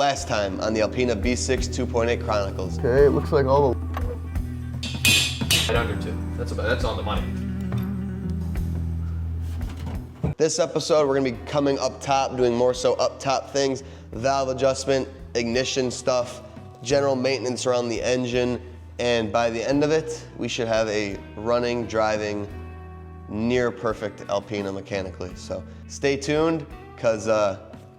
Last time on the Alpina B6 2.8 Chronicles. Okay, it looks like all the... Right under 2. That's on the money. This episode, we're gonna be coming up top, doing more so up top things, valve adjustment, ignition stuff, general maintenance around the engine, and by the end of it, we should have a running, driving, near perfect Alpina mechanically. So stay tuned, because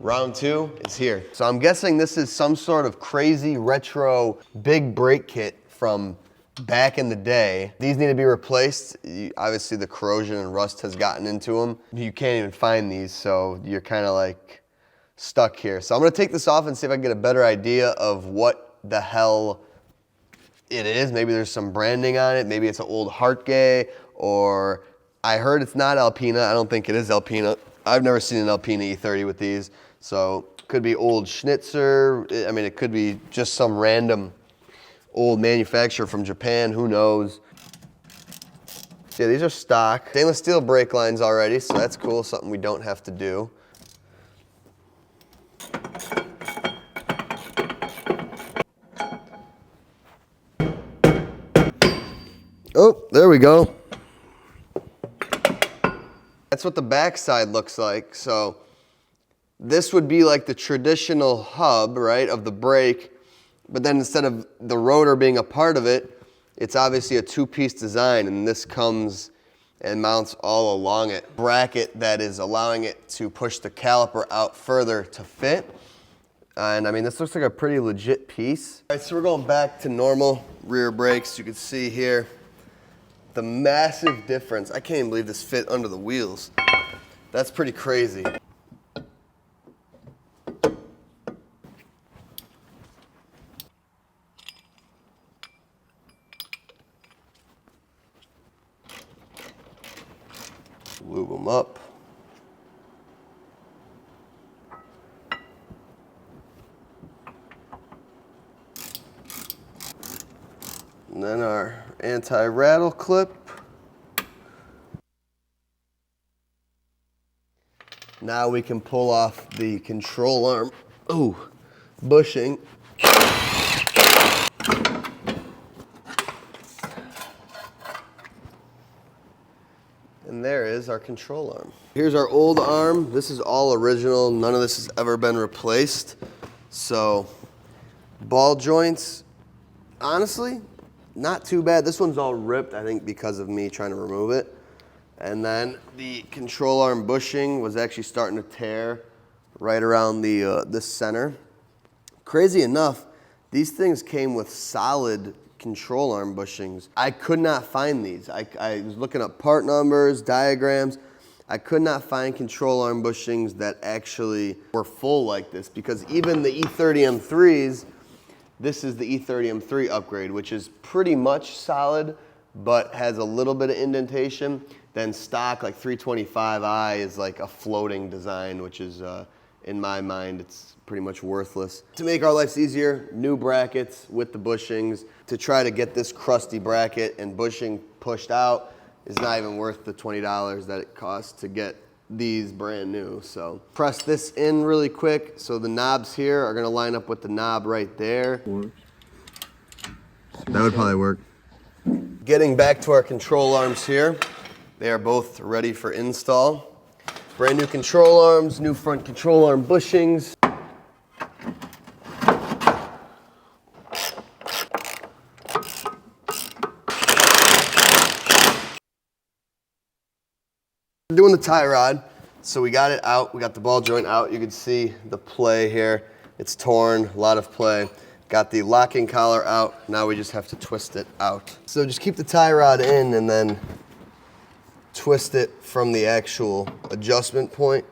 round 2 is here. So I'm guessing this is some sort of crazy retro big brake kit from back in the day. These need to be replaced. Obviously the corrosion and rust has gotten into them. You can't even find these, so you're kind of like stuck here. So I'm gonna take this off and see if I can get a better idea of what the hell it is. Maybe there's some branding on it. Maybe it's an old Hartgay, or I heard it's not Alpina. I don't think it is Alpina. I've never seen an Alpina E30 with these. So could be old Schnitzer. I mean, it could be just some random old manufacturer from Japan, who knows. So yeah, these are stock. Stainless steel brake lines already, so that's cool, something we don't have to do. Oh, there we go. That's what the backside looks like. So this would be like the traditional hub, right, of the brake, but then instead of the rotor being a part of it, it's obviously a two-piece design, and this comes and mounts all along it. Bracket that is allowing it to push the caliper out further to fit. And I mean, this looks like a pretty legit piece. All right, so we're going back to normal rear brakes. You can see here the massive difference. I can't even believe this fit under the wheels. That's pretty crazy. Lube them up. And then our anti-rattle clip. Now we can pull off the control arm. Ooh, bushing. And there is our control arm. Here's our old arm. This is all original. None of this has ever been replaced. So, ball joints, honestly, not too bad. This one's all ripped, I think, because of me trying to remove it. And then the control arm bushing was actually starting to tear right around the center. Crazy enough, these things came with solid control arm bushings. I could not find these. I was looking up part numbers, diagrams. I could not find control arm bushings that actually were full like this, because even the E30 M3s, this is the E30 M3 upgrade, which is pretty much solid, but has a little bit of indentation. Then stock, like 325i, is like a floating design, which is, in my mind, it's pretty much worthless. To make our lives easier, new brackets with the bushings. To try to get this crusty bracket and bushing pushed out is not even worth the $20 that it costs to get these brand new. So press this in really quick. So the knobs here are gonna line up with the knob right there. That would probably work. Getting back to our control arms here. They are both ready for install. Brand new control arms, new front control arm bushings. We're doing the tie rod. So we got it out, we got the ball joint out. You can see the play here. It's torn, a lot of play. Got the locking collar out. Now we just have to twist it out. So just keep the tie rod in and then twist it from the actual adjustment point.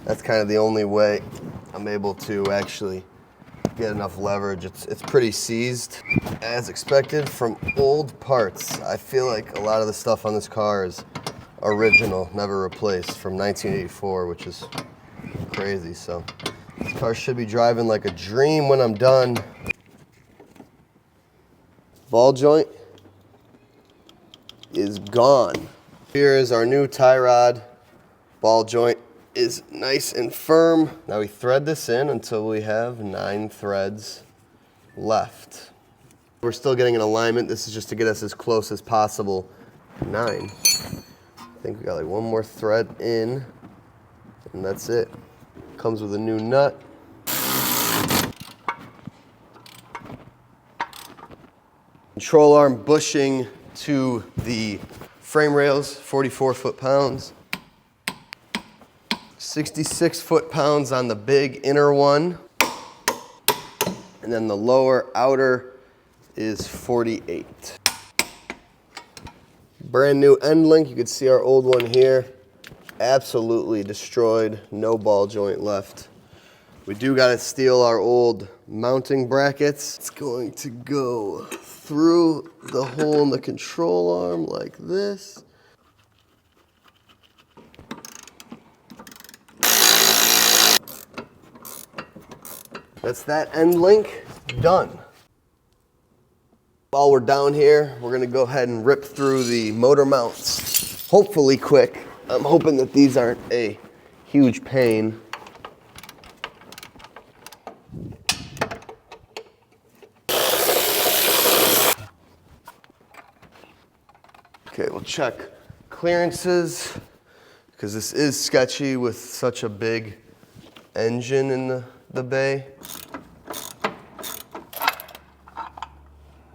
That's kind of the only way I'm able to actually get enough leverage. It's pretty seized, as expected from old parts. I feel like a lot of the stuff on this car is original, never replaced, from 1984, which is crazy. So this car should be driving like a dream when I'm done. Ball joint is gone. Here is our new tie rod, ball joint is nice and firm. Now we thread this in until we have 9 threads left. We're still getting an alignment. This is just to get us as close as possible. 9. I think we got like one more thread in, and that's it. Comes with a new nut. Control arm bushing to the frame rails, 44 foot-pounds. 66 foot-pounds on the big inner one. And then the lower outer is 48. Brand new end link. You can see our old one here. Absolutely destroyed. No ball joint left. We do got to steal our old mounting brackets. It's going to go through the hole in the control arm like this. That's that end link done. While we're down here, we're gonna go ahead and rip through the motor mounts, hopefully quick. I'm hoping that these aren't a huge pain. Okay, we'll check clearances, because this is sketchy with such a big engine in the bay.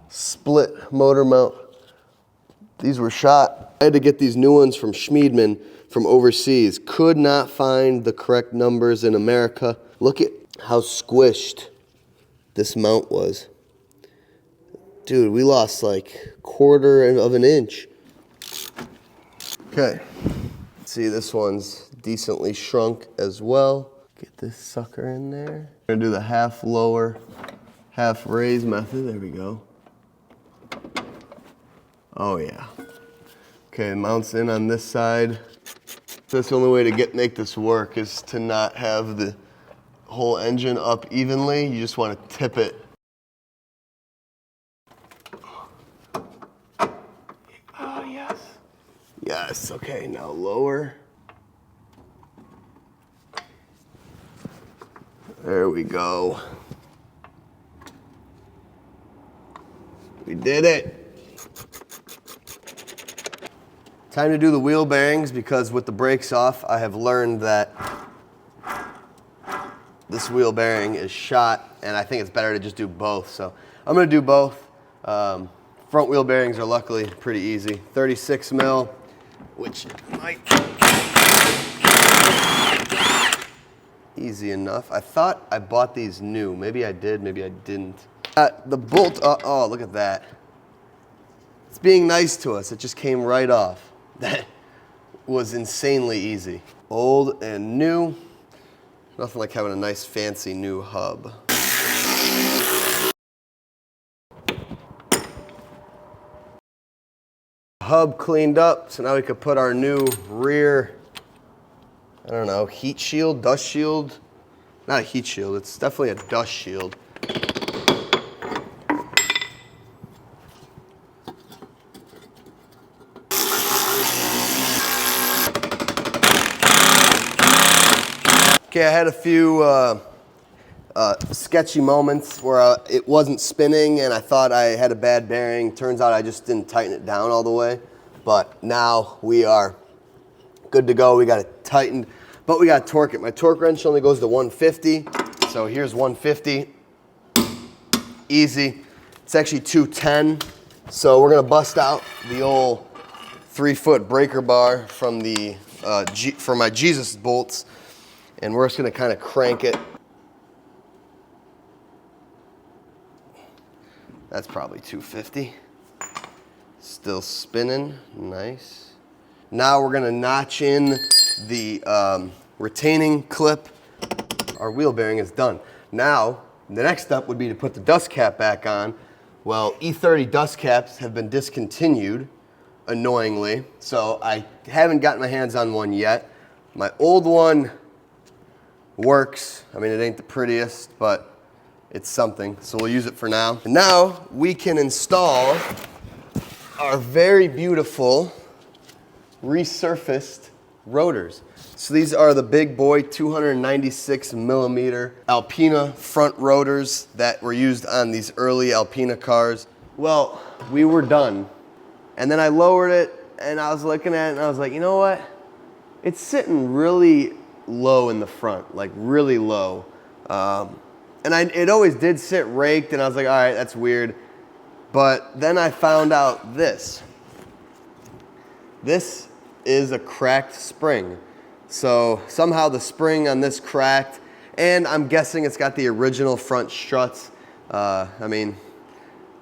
Split motor mount. These were shot. I had to get these new ones from Schmiedman from overseas. Could not find the correct numbers in America. Look at how squished this mount was. Dude, we lost like 1/4 of an inch. Okay, see, this one's decently shrunk as well. Get this sucker in there. We're gonna do the half lower, half raise method. There we go. Oh yeah. Okay, the mount's in on this side. That's the only way to make this work, is to not have the whole engine up evenly. You just want to tip it. Oh yes. Yes, okay, now lower. There we go. We did it. Time to do the wheel bearings, because with the brakes off, I have learned that this wheel bearing is shot, and I think it's better to just do both. So I'm gonna do both. Front wheel bearings are luckily pretty easy. 36 mil, which might easy enough. I thought I bought these new. Maybe I did, maybe I didn't. The bolt, oh, look at that. It's being nice to us. It just came right off. That was insanely easy. Old and new. Nothing like having a nice fancy new hub. Hub cleaned up, so now we could put our new rear, I don't know, heat shield, dust shield. Not a heat shield, it's definitely a dust shield. Okay, I had a few sketchy moments where it wasn't spinning and I thought I had a bad bearing. Turns out I just didn't tighten it down all the way. But now we are good to go. We got it tightened, but we got to torque it. My torque wrench only goes to 150. So here's 150. Easy. It's actually 210. So we're gonna bust out the old 3-foot breaker bar from the for my Jesus bolts. And we're just gonna kind of crank it. That's probably 250. Still spinning, nice. Now we're gonna notch in the retaining clip. Our wheel bearing is done. Now, the next step would be to put the dust cap back on. Well, E30 dust caps have been discontinued, annoyingly. So I haven't gotten my hands on one yet. My old one works. I mean, it ain't the prettiest, but it's something. So we'll use it for now. And now we can install our very beautiful resurfaced rotors. So these are the big boy 296 millimeter Alpina front rotors that were used on these early Alpina cars. Well, we were done. And then I lowered it and I was looking at it and I was like, you know what? It's sitting really low in the front, like really low. It always did sit raked and I was like, all right, that's weird. But then I found out this. This is a cracked spring. So somehow the spring on this cracked, and I'm guessing it's got the original front struts. I mean,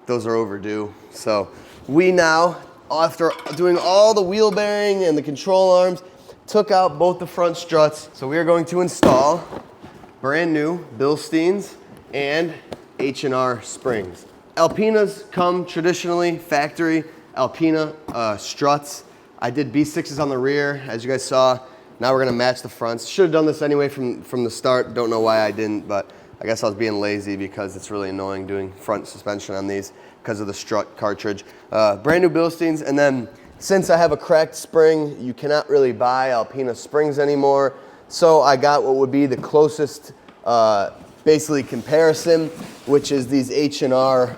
those are overdue. So we now, after doing all the wheel bearing and the control arms, took out both the front struts. So we are going to install brand new Bilsteins and H&R springs. Alpinas come traditionally factory Alpina struts. I did B6s on the rear, as you guys saw. Now we're gonna match the fronts. Should have done this anyway from the start. Don't know why I didn't, but I guess I was being lazy because it's really annoying doing front suspension on these because of the strut cartridge. Brand new Bilsteins, and then since I have a cracked spring, you cannot really buy Alpina springs anymore. So I got what would be the closest basically comparison, which is these H&R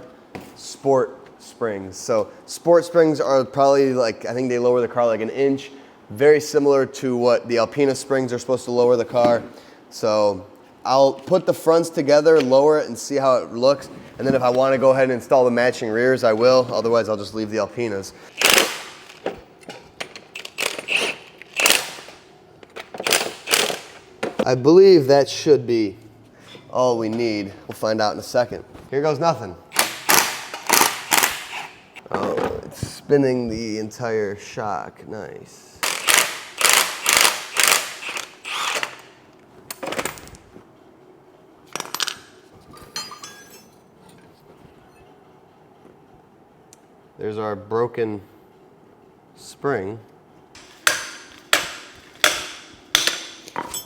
Sport springs. So sport springs are probably like, I think they lower the car like an inch, very similar to what the Alpina springs are supposed to lower the car. So I'll put the fronts together, lower it and see how it looks. And then if I want to go ahead and install the matching rears, I will. Otherwise, I'll just leave the Alpinas. I believe that should be all we need. We'll find out in a second. Here goes nothing. Oh, it's spinning the entire shock. Nice. There's our broken spring.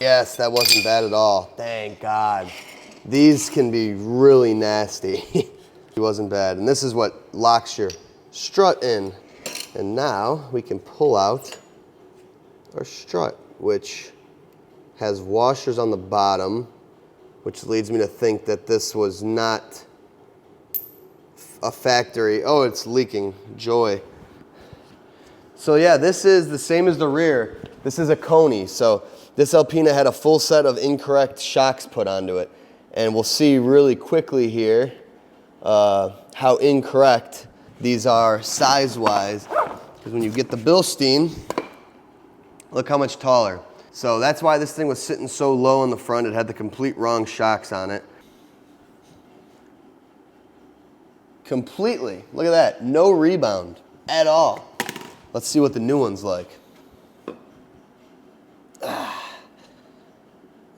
Yes, that wasn't bad at all. Thank God. These can be really nasty. It wasn't bad. And this is what locks your strut in. And now we can pull out our strut, which has washers on the bottom, which leads me to think that this was not a factory. Oh, it's leaking. Joy. So yeah, this is the same as the rear. This is a Coney. So this Alpina had a full set of incorrect shocks put onto it. And we'll see really quickly here how incorrect these are size-wise. Because when you get the Bilstein, look how much taller. So that's why this thing was sitting so low in the front. It had the complete wrong shocks on it. Completely. Look at that. No rebound at all. Let's see what the new one's like.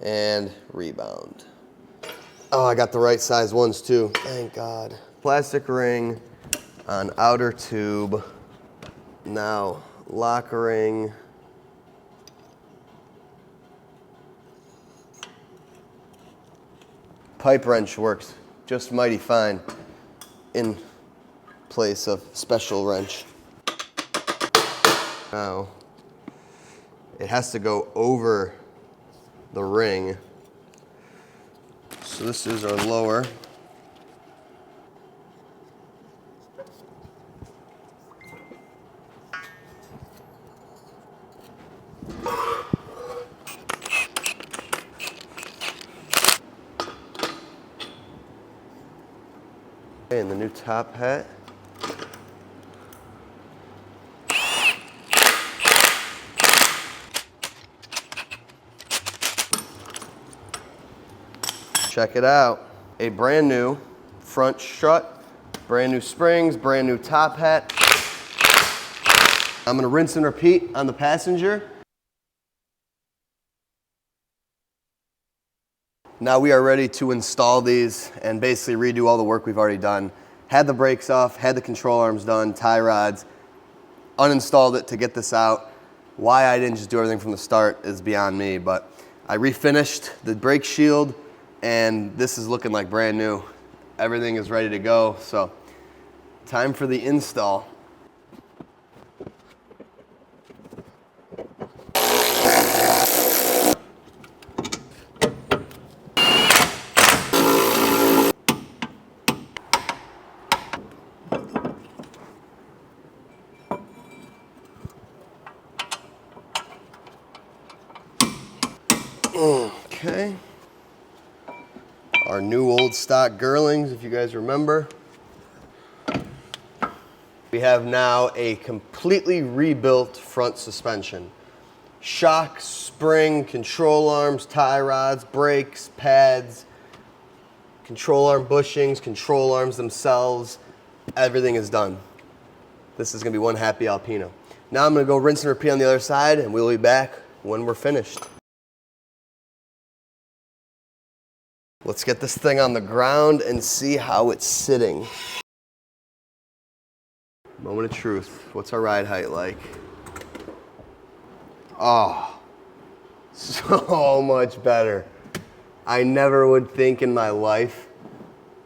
And rebound. Oh, I got the right size ones too. Thank God. Plastic ring on outer tube. Now, lock ring. Pipe wrench works just mighty fine in place of special wrench. Now, it has to go over the ring. So this is our lower. Okay, and the new top hat. Check it out. A brand new front strut, brand new springs, brand new top hat. I'm gonna rinse and repeat on the passenger. Now we are ready to install these and basically redo all the work we've already done. Had the brakes off, had the control arms done, tie rods, uninstalled it to get this out. Why I didn't just do everything from the start is beyond me, but I refinished the brake shield and this is looking like brand new. Everything is ready to go, so time for the install. new old stock Girlings, if you guys remember. We have now a completely rebuilt front suspension. Shock, spring, control arms, tie rods, brakes, pads, control arm bushings, control arms themselves. Everything is done. This is gonna be one happy Alpina. Now I'm gonna go rinse and repeat on the other side, and we'll be back when we're finished. Let's get this thing on the ground and see how it's sitting. Moment of truth. What's our ride height like? Oh, so much better. I never would think in my life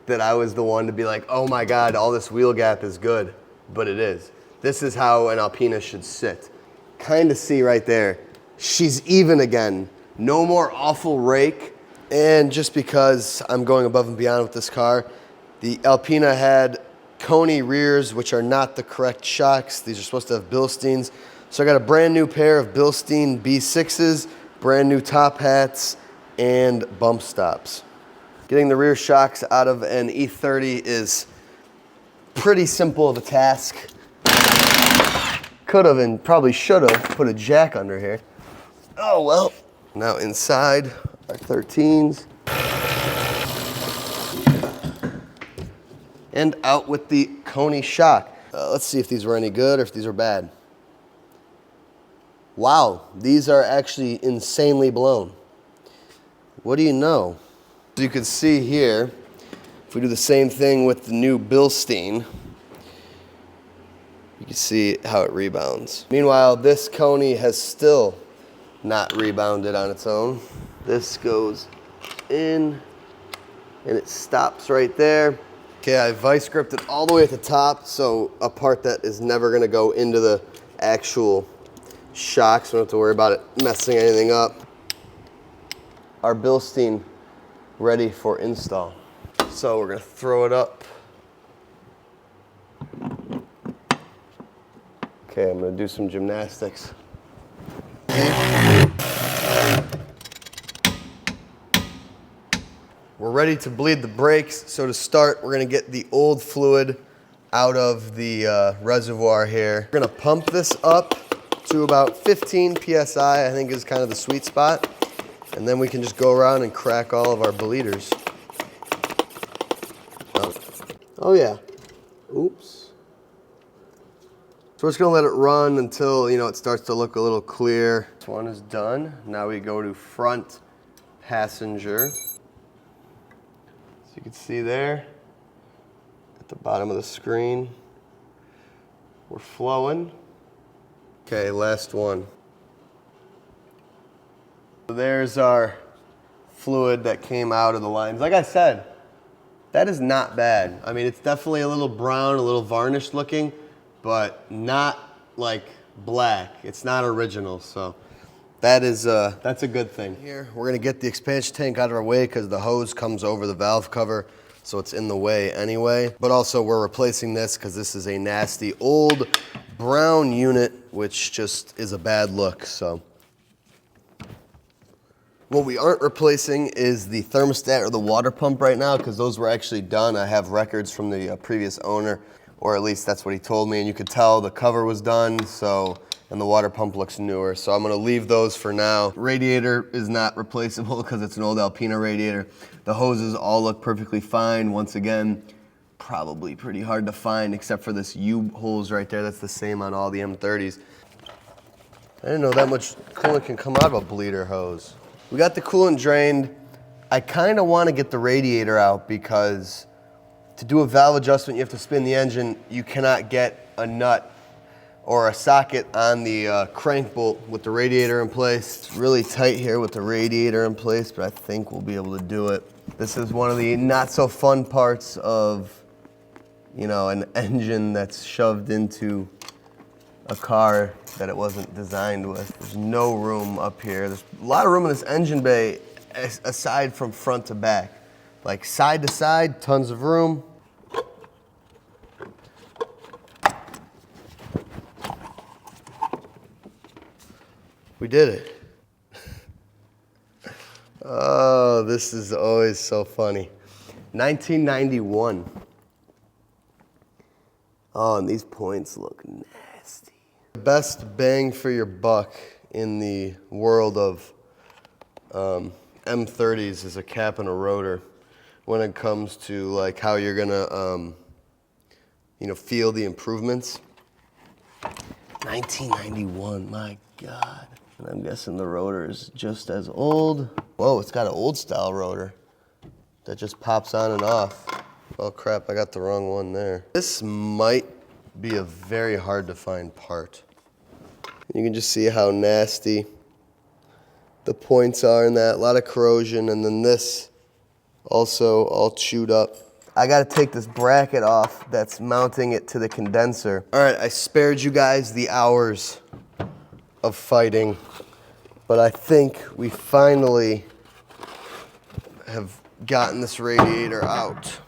that I was the one to be like, oh my God, all this wheel gap is good, but it is. This is how an Alpina should sit. Kind of see right there, she's even again. No more awful rake. And just because I'm going above and beyond with this car, the Alpina had Coney rears, which are not the correct shocks. These are supposed to have Bilsteins. So I got a brand new pair of Bilstein B6s, brand new top hats, and bump stops. Getting the rear shocks out of an E30 is pretty simple of a task. Could have and probably should have put a jack under here. Oh well. Now inside our 13s. And out with the Coney shock. Let's see if these were any good or if these are bad. Wow, these are actually insanely blown. What do you know? So you can see here, if we do the same thing with the new Bilstein, you can see how it rebounds. Meanwhile, this Coney has still not rebounded on its own. This goes in and it stops right there. Okay, I vice gripped it all the way at the top, so a part that is never gonna go into the actual shock, so we don't have to worry about it messing anything up. Our Bilstein ready for install. So we're gonna throw it up. Okay, I'm gonna do some gymnastics. We're ready to bleed the brakes. So to start, we're gonna get the old fluid out of the reservoir here. We're gonna pump this up to about 15 PSI, I think is kind of the sweet spot. And then we can just go around and crack all of our bleeders. Oh yeah, oops. So we're just gonna let it run until, you know, it starts to look a little clear. This one is done. Now we go to front passenger. So you can see there at the bottom of the screen, we're flowing. Okay, last one. So there's our fluid that came out of the lines. Like I said, that is not bad. I mean, it's definitely a little brown, a little varnished looking, but not like black. It's not original, so that's a good thing. Here, we're gonna get the expansion tank out of our way because the hose comes over the valve cover, so it's in the way anyway. But also we're replacing this because this is a nasty old brown unit, which just is a bad look, so. What we aren't replacing is the thermostat or the water pump right now because those were actually done. I have records from the previous owner, or at least that's what he told me, and you could tell the cover was done, so, and the water pump looks newer. So I'm gonna leave those for now. Radiator is not replaceable because it's an old Alpina radiator. The hoses all look perfectly fine. Once again, probably pretty hard to find except for this U-hose right there. That's the same on all the M30s. I didn't know that much coolant can come out of a bleeder hose. We got the coolant drained. I kind of want to get the radiator out because to do a valve adjustment, you have to spin the engine. You cannot get a nut or a socket on the crank bolt with the radiator in place. It's really tight here with the radiator in place, but I think we'll be able to do it. This is one of the not so fun parts of, you know, an engine that's shoved into a car that it wasn't designed with. There's no room up here. There's a lot of room in this engine bay aside from front to back. Like side to side, tons of room. We did it. Oh, this is always so funny. 1991. Oh, and these points look nasty. Best bang for your buck in the world of M30s is a cap and a rotor when it comes to like how you're gonna feel the improvements. 1991, my God. And I'm guessing the rotor is just as old. Whoa, it's got an old style rotor that just pops on and off. Oh crap, I got the wrong one there. This might be a very hard to find part. You can just see how nasty the points are in that, a lot of corrosion, and then this also all chewed up. I gotta take this bracket off that's mounting it to the condenser. All right, I spared you guys the hours of fighting, but I think we finally have gotten this radiator out.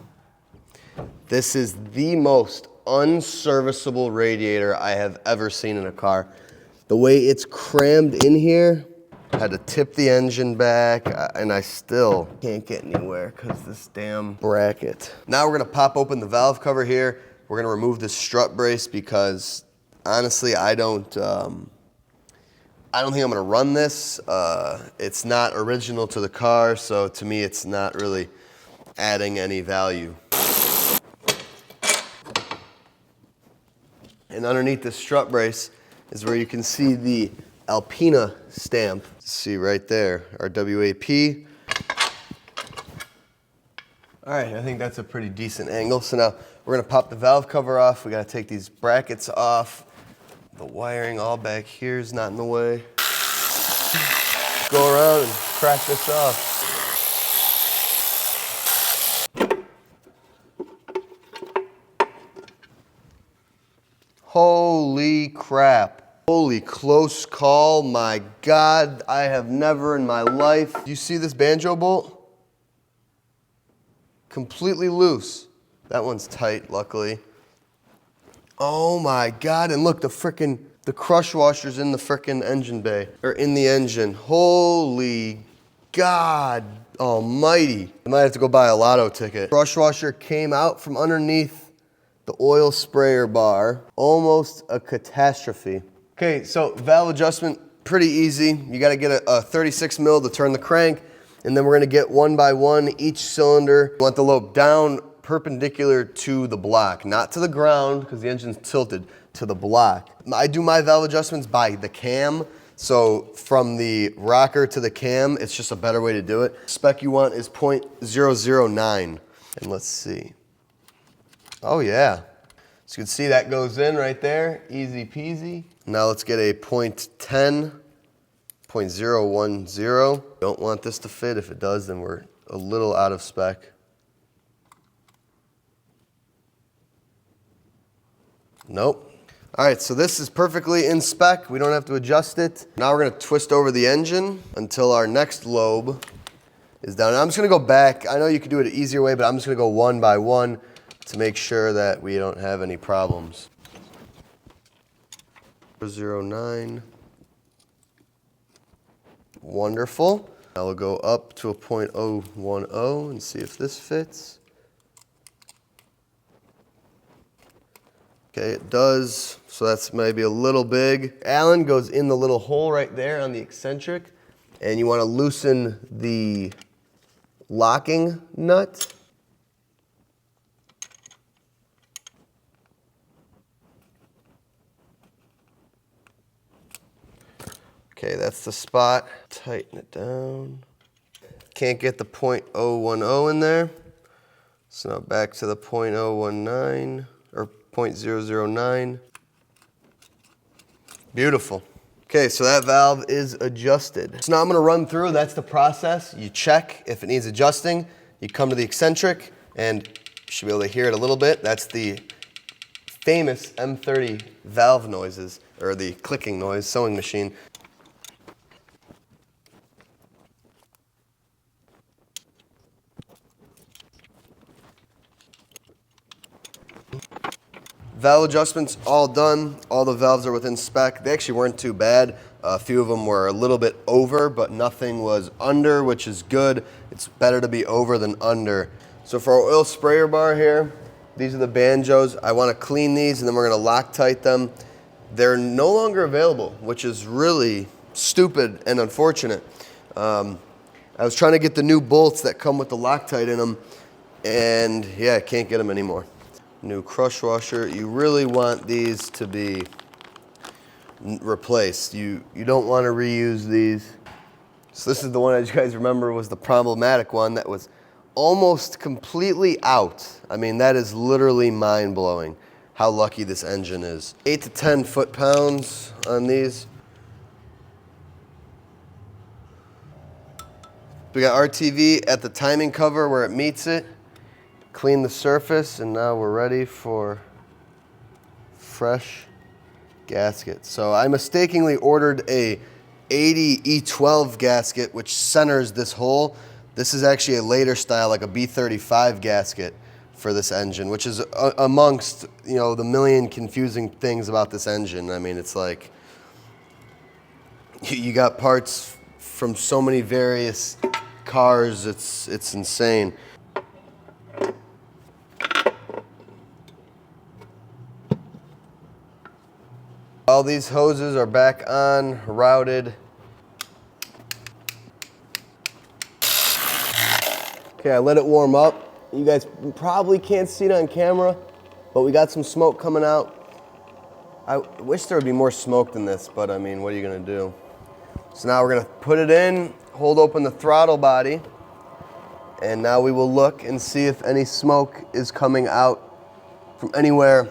This is the most unserviceable radiator I have ever seen in a car. The way it's crammed in here, I had to tip the engine back, and I still can't get anywhere because this damn bracket. Now we're gonna pop open the valve cover here. We're gonna remove this strut brace because honestly, I don't think I'm gonna run this. It's not original to the car, so to me, it's not really adding any value. And underneath the strut brace is where you can see the Alpina stamp. See right there, our WAP. All right, I think that's a pretty decent angle. So now we're gonna pop the valve cover off. We gotta take these brackets off. The wiring all back here is not in the way. Go around and crack this off. Holy crap. Holy close call, my God. I have never in my life. You see this banjo bolt? Completely loose. That one's tight, luckily. Oh my God, and look, the crush washer's in the frickin' engine bay, or in the engine. Holy God almighty. I might have to go buy a lotto ticket. Crush washer came out from underneath the oil sprayer bar. Almost a catastrophe. Okay, so valve adjustment, pretty easy. You gotta get a 36 mil to turn the crank, and then we're gonna get one by one each cylinder. You want the lobe down perpendicular to the block, not to the ground, because the engine's tilted, to the block. I do my valve adjustments by the cam, so from the rocker to the cam, it's just a better way to do it. Spec you want is 0.009, and let's see. Oh yeah, so you can see that goes in right there, easy peasy. Now let's get a 0.10, 0.010. Don't want this to fit. If it does, then we're a little out of spec. Nope. All right, so this is perfectly in spec. We don't have to adjust it. Now we're gonna twist over the engine until our next lobe is down. I'm just gonna go back. I know you could do it an easier way, but I'm just gonna go one by one to make sure that we don't have any problems. 0.09. Wonderful. Now we'll go up to a 0.010 and see if this fits. Okay, it does, so that's maybe a little big. Allen goes in the little hole right there on the eccentric, and you want to loosen the locking nut. Okay, that's the spot. Tighten it down. Can't get the 0.010 in there. So now back to the 0.019 or 0.009. Beautiful. Okay, so that valve is adjusted. So now I'm gonna run through, that's the process. You check if it needs adjusting. You come to the eccentric and you should be able to hear it a little bit. That's the famous M30 valve noises, or the clicking noise, sewing machine. Valve adjustments all done. All the valves are within spec. They actually weren't too bad. A few of them were a little bit over, but nothing was under, which is good. It's better to be over than under. So for our oil sprayer bar here, these are the banjos. I want to clean these and then we're going to Loctite them. They're no longer available, which is really stupid and unfortunate. I was trying to get the new bolts that come with the Loctite in them, and yeah, I can't get them anymore. New crush washer. You really want these to be replaced. You don't want to reuse these. So this is the one, as you guys remember, was the problematic one that was almost completely out. I mean, that is literally mind-blowing how lucky this engine is. 8 to 10 foot-pounds on these. We got RTV at the timing cover where it meets it. Clean the surface, and now we're ready for fresh gasket. So I mistakenly ordered a 80 E12 gasket, which centers this hole. This is actually a later style, like a B35 gasket for this engine, which is amongst, you know, the million confusing things about this engine. I mean, it's like you got parts from so many various cars, it's insane. All these hoses are back on, routed. Okay, I let it warm up. You guys probably can't see it on camera, but we got some smoke coming out. I wish there would be more smoke than this, but I mean, what are you gonna do? So now we're gonna put it in, hold open the throttle body, and now we will look and see if any smoke is coming out from anywhere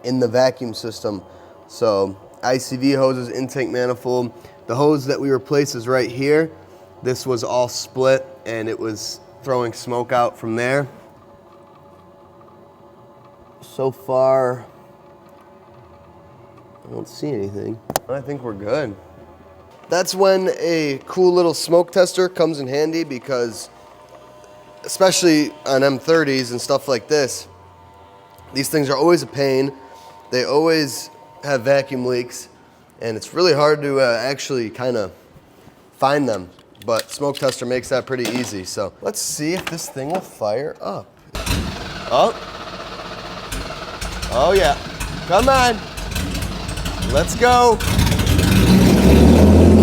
in the vacuum system. So ICV hoses, intake manifold. The hose that we replaced is right here. This was all split and it was throwing smoke out from there. So far, I don't see anything. I think we're good. That's when a cool little smoke tester comes in handy, because especially on M30s and stuff like this, these things are always a pain. They always have vacuum leaks, and it's really hard to actually kind of find them, but smoke tester makes that pretty easy. So let's see if this thing will fire up. Oh yeah, come on, let's go.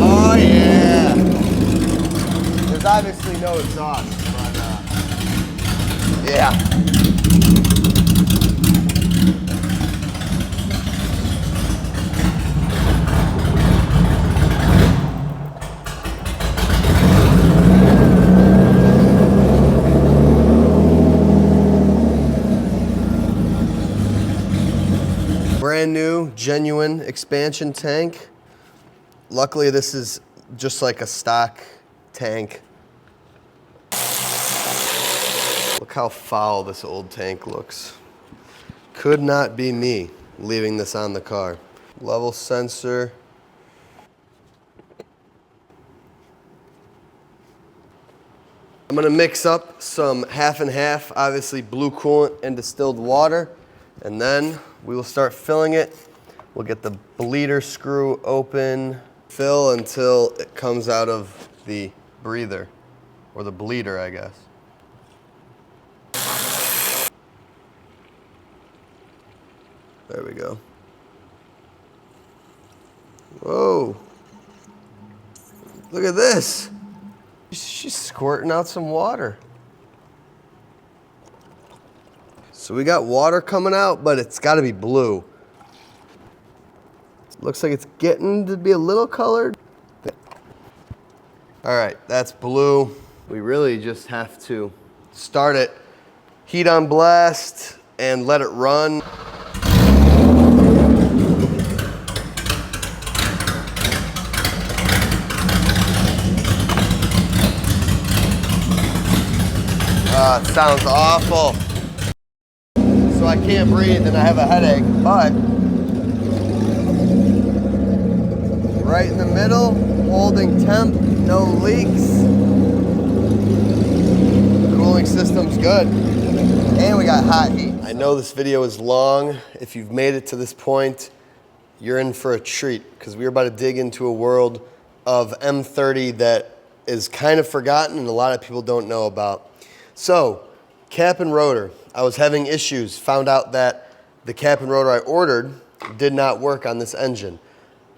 Oh yeah, there's obviously no exhaust, but yeah. Brand new, genuine expansion tank. Luckily, this is just like a stock tank. Look how foul this old tank looks. Could not be me leaving this on the car. Level sensor. I'm gonna mix up some half and half, obviously blue coolant and distilled water, and then we will start filling it. We'll get the bleeder screw open, fill until it comes out of the breather, or the bleeder, I guess. There we go. Whoa. Look at this. She's squirting out some water. So we got water coming out, but it's got to be blue. Looks like it's getting to be a little colored. All right, that's blue. We really just have to start it, heat on blast, and let it run. It sounds awful. So I can't breathe and I have a headache, but right in the middle, holding temp, no leaks. Cooling system's good. And we got hot heat. I know this video is long. If you've made it to this point, you're in for a treat, because we're about to dig into a world of M30 that is kind of forgotten and a lot of people don't know about. So, Cap and rotor. I was having issues, found out that the cap and rotor I ordered did not work on this engine.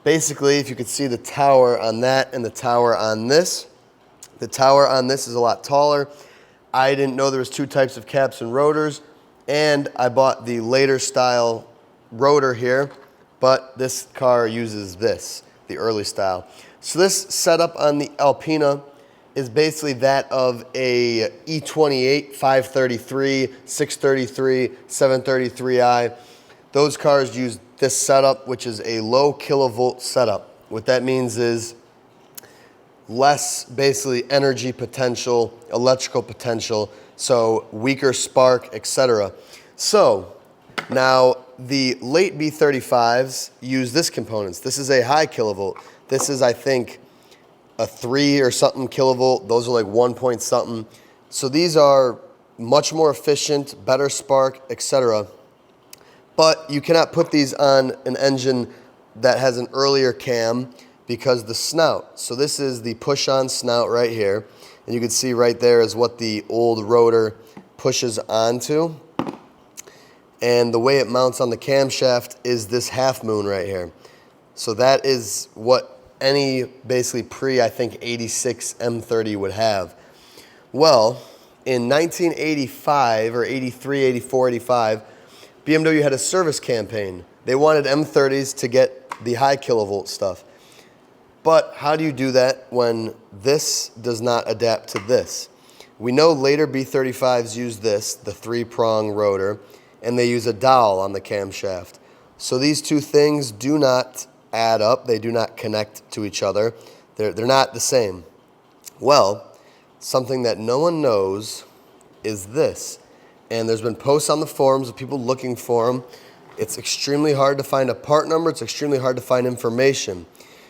Basically, if you could see the tower on that and the tower on this, the tower on this is a lot taller. I didn't know there was two types of caps and rotors, and I bought the later style rotor here, but this car uses this, the early style. So this setup on the Alpina is basically that of a E28, 533, 633, 733i. Those cars use this setup, which is a low kilovolt setup. What that means is less basically energy potential, electrical potential, so weaker spark, etc. So now the late B35s use this components. This is a high kilovolt. This is, I think, a 3 or something kilovolt. Those are like 1 point something. So these are much more efficient, better spark, etc. But you cannot put these on an engine that has an earlier cam because the snout. So this is the push-on snout right here. And you can see right there is what the old rotor pushes onto. And the way it mounts on the camshaft is this half moon right here. So that is what any basically pre, I think, 86 M30 would have. Well, in 1985 or 83, 84, 85, BMW had a service campaign. They wanted M30s to get the high kilovolt stuff. But how do you do that when this does not adapt to this? We know later B35s use this, the 3-prong rotor, and they use a dowel on the camshaft. So these two things do not add up. They do not connect to each other. They're not the same. Well, something that no one knows is this. And there's been posts on the forums of people looking for them. It's extremely hard to find a part number. It's extremely hard to find information.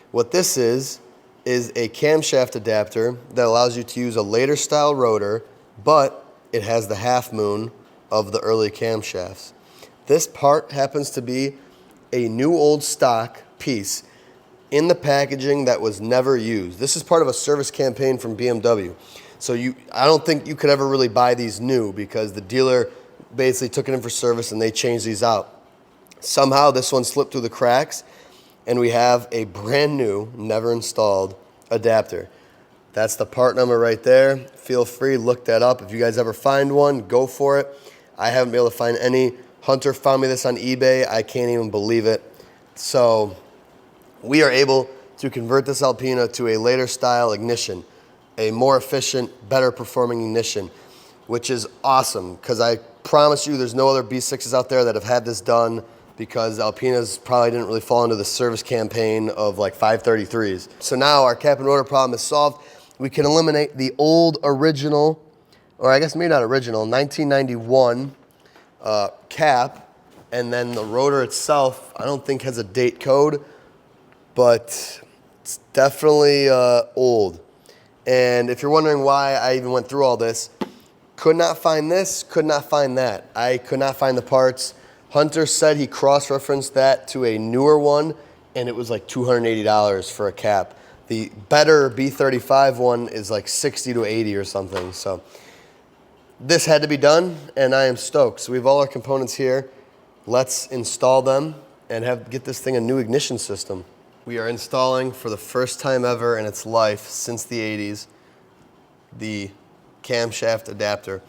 What this is a camshaft adapter that allows you to use a later style rotor, but it has the half moon of the early camshafts. This part happens to be a new old stock piece in the packaging that was never used. This is part of a service campaign from BMW. So I don't think you could ever really buy these new because the dealer basically took it in for service and they changed these out. Somehow this one slipped through the cracks and we have a brand new, never installed adapter. That's the part number right there. Feel free, look that up. If you guys ever find one, go for it. I haven't been able to find any. Hunter found me this on eBay. I can't even believe it. So we are able to convert this Alpina to a later style ignition, a more efficient, better performing ignition, which is awesome because I promise you there's no other B6s out there that have had this done because Alpinas probably didn't really fall into the service campaign of like 533s. So now our cap and rotor problem is solved. We can eliminate the old original, or I guess maybe not original, 1991 cap, and then the rotor itself, I don't think has a date code, but it's definitely old. And if you're wondering why I even went through all this, could not find this, could not find that. I could not find the parts. Hunter said he cross-referenced that to a newer one, and it was like $280 for a cap. The better B35 one is like 60 to 80 or something. So this had to be done, and I am stoked. So we have all our components here. Let's install them and get this thing a new ignition system. We are installing for the first time ever in its life since the 80s the camshaft adapter.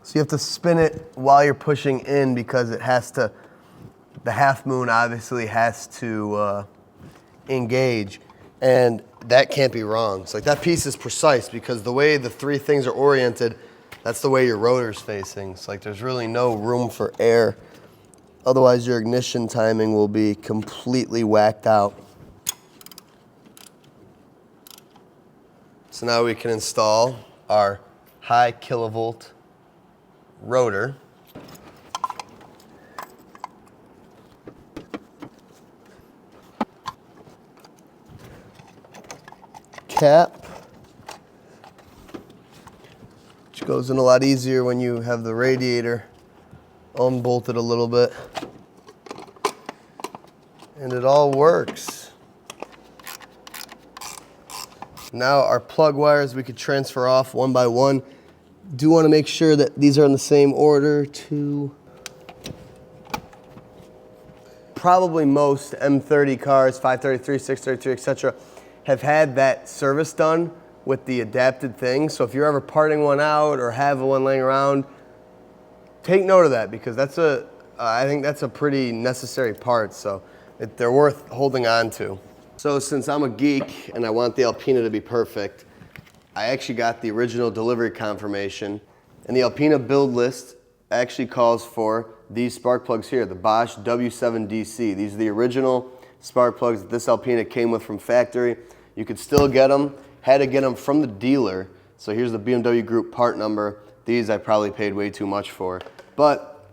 So you have to spin it while you're pushing in because it has to, the half moon obviously has to engage, and that can't be wrong. So like that piece is precise because the way the three things are oriented, that's the way your rotor's facing. So like there's really no room for air. Otherwise your ignition timing will be completely whacked out. So now we can install our high kilovolt rotor. Cap, which goes in a lot easier when you have the radiator unbolted a little bit. And it all works. Now our plug wires we could transfer off one by one. Do want to make sure that these are in the same order to... Probably most M30 cars, 533, 633, etc., have had that service done with the adapted thing. So if you're ever parting one out or have one laying around, take note of that, because that's I think that's a pretty necessary part. So they're worth holding on to. So since I'm a geek and I want the Alpina to be perfect, I actually got the original delivery confirmation, and the Alpina build list actually calls for these spark plugs here, the Bosch W7DC. These are the original spark plugs that this Alpina came with from factory. You could still get them, had to get them from the dealer. So here's the BMW Group part number. These I probably paid way too much for, but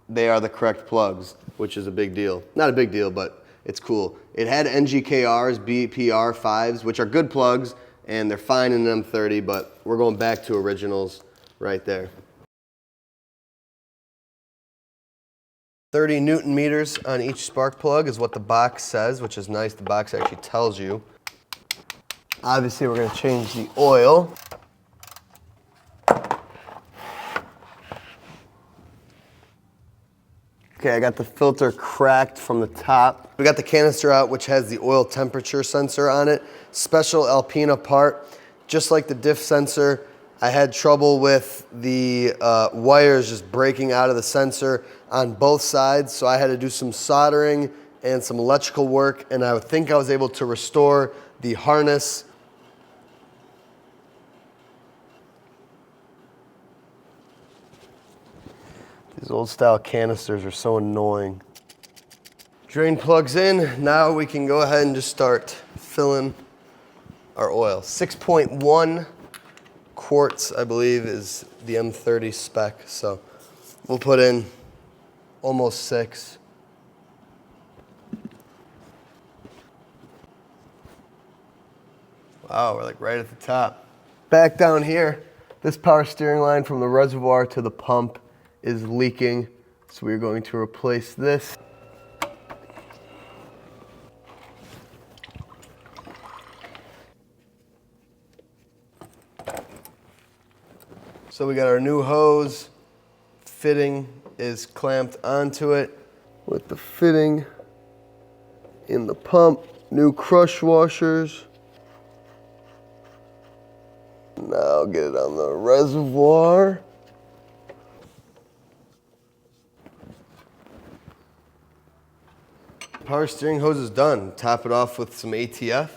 they are the correct plugs, which is a big deal. Not a big deal, but it's cool. It had NGKRs, BPR5s, which are good plugs, and they're fine in an M30, but we're going back to originals right there. 30 Newton meters on each spark plug is what the box says, which is nice. The box actually tells you. Obviously, we're going to change the oil. Okay, I got the filter cracked from the top. We got the canister out, which has the oil temperature sensor on it. Special Alpina part. Just like the diff sensor, I had trouble with the wires just breaking out of the sensor on both sides, so I had to do some soldering and some electrical work, and I think I was able to restore the harness. These old style canisters are so annoying. Drain plugs in. Now we can go ahead and just start filling our oil. 6.1 quarts, I believe, is the M30 spec. So we'll put in almost 6. Wow, we're like right at the top. Back down here, this power steering line from the reservoir to the pump is leaking, so we're going to replace this. So we got our new hose. Fitting is clamped onto it with the fitting in the pump. New crush washers. Now get it on the reservoir. Power steering hose is done. Top it off with some ATF,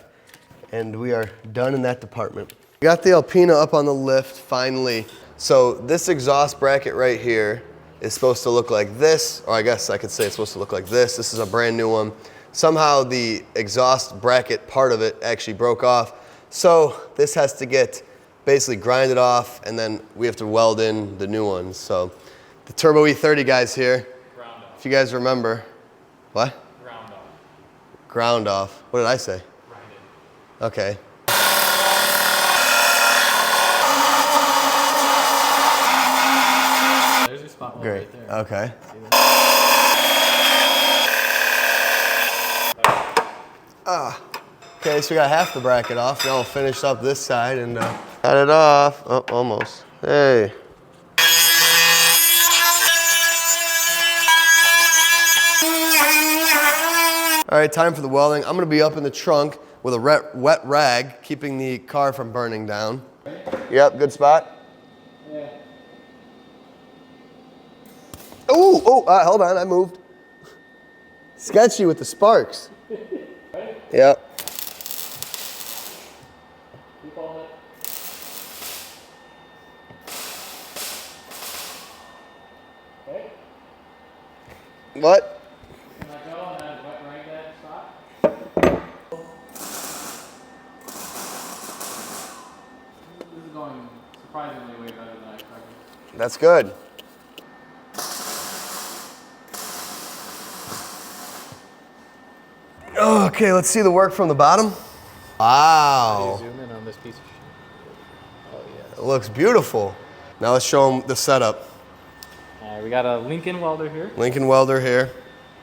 and we are done in that department. We got the Alpina up on the lift, finally. So this exhaust bracket right here is supposed to look like this, or I guess I could say it's supposed to look like this. This is a brand new one. Somehow the exhaust bracket part of it actually broke off. So this has to get basically grinded off, and then we have to weld in the new ones. So the Turbo E30 guys here, if you guys remember. What? Ground off. Ground off. What did I say? Grinded. Okay. There's your spot Great. right there. Okay. Okay, so we got half the bracket off. Now we'll finish up this side and cut it off. Oh, almost. Hey. All right, time for the welding. I'm gonna be up in the trunk with a wet rag, keeping the car from burning down. Yep, good spot. Yeah. Hold on, I moved. Sketchy with the sparks. Yep. Keep on it. Okay. What? Can I go and then wet rag that spot? This is going surprisingly way better than I expected. That's good. Okay, let's see the work from the bottom. Wow. Zoom in on this piece of shit. Oh yeah. It looks beautiful. Now let's show them the setup. We got a Lincoln welder here. Lincoln welder here.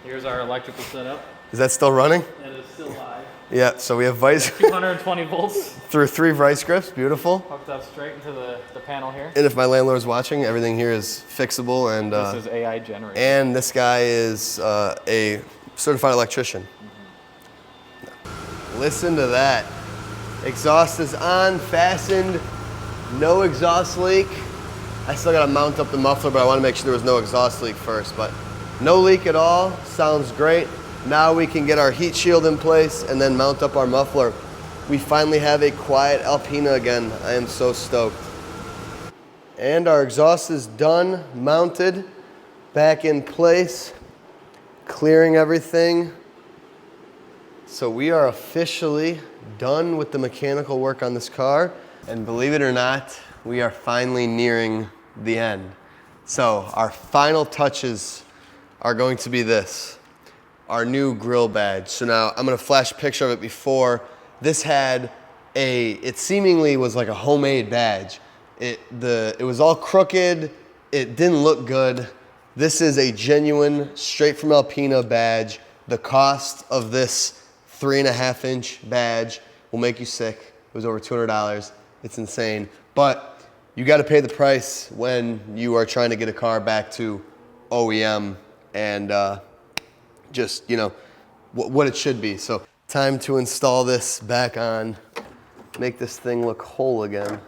Here's our electrical setup. Is that still running? That is still live. Yeah, so we have vice 220 volts through 3 vice grips, beautiful. hooked up straight into the panel here. And if my landlord's watching, everything here is fixable. And This is AI generated. and this guy is a certified electrician. Listen to that. Exhaust is on, fastened, no exhaust leak. I still gotta mount up the muffler, but I wanna make sure there was no exhaust leak first. But no leak at all, sounds great. Now we can get our heat shield in place and then mount up our muffler. We finally have a quiet Alpina again. I am so stoked. And our exhaust is done, mounted, back in place, clearing everything. So we are officially done with the mechanical work on this car. And believe it or not, we are finally nearing the end. So our final touches are going to be this, our new grill badge. So now I'm gonna flash a picture of it before. This had it seemingly was like a homemade badge. It was all crooked, it didn't look good. This is a genuine, straight from Alpina badge. The cost of this 3.5-inch badge will make you sick. It was over $200. It's insane. But you got to pay the price when you are trying to get a car back to OEM and just, you know, what it should be. So time to install this back on, make this thing look whole again.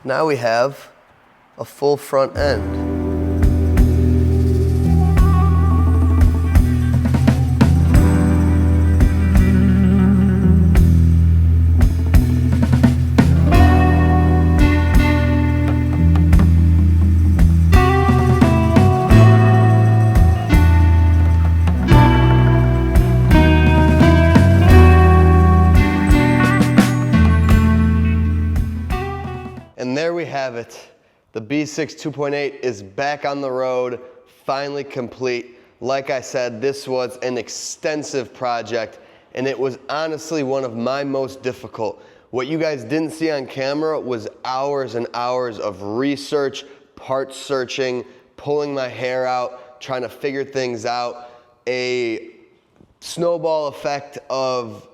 Now we have a full front end. And there we have it. The B6 2.8 is back on the road, finally complete. Like I said, this was an extensive project, and it was honestly one of my most difficult. What you guys didn't see on camera was hours and hours of research, part searching, pulling my hair out, trying to figure things out, a snowball effect of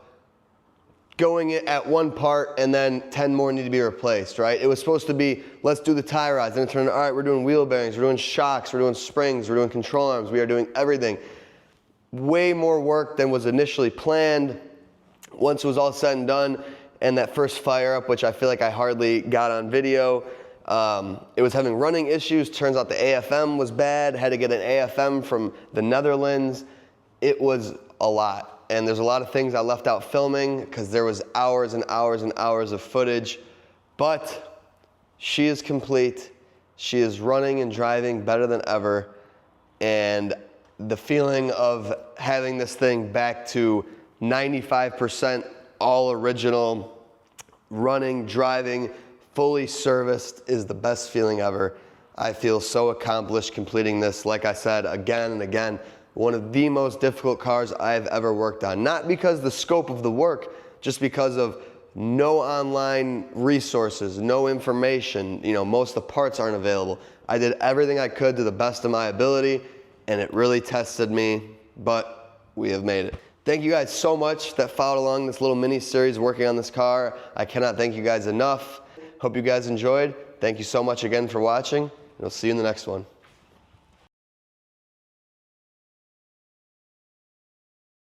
going at one part and then 10 more need to be replaced, right? It was supposed to be, let's do the tie rods. Then it turned, all right, we're doing wheel bearings, we're doing shocks, we're doing springs, we're doing control arms, we are doing everything. Way more work than was initially planned. Once it was all said and done, and that first fire up, which I feel like I hardly got on video, it was having running issues. Turns out the AFM was bad, had to get an AFM from the Netherlands. It was a lot. And there's a lot of things I left out filming because there was hours and hours and hours of footage. But she is complete. She is running and driving better than ever. And the feeling of having this thing back to 95% all original, running, driving, fully serviced is the best feeling ever. I feel so accomplished completing this, like I said, again and again. One of the most difficult cars I've ever worked on. Not because the scope of the work, just because of no online resources, no information. You know, most of the parts aren't available. I did everything I could to the best of my ability, and it really tested me, but we have made it. Thank you guys so much that followed along this little mini series working on this car. I cannot thank you guys enough. Hope you guys enjoyed. Thank you so much again for watching, and I'll see you in the next one.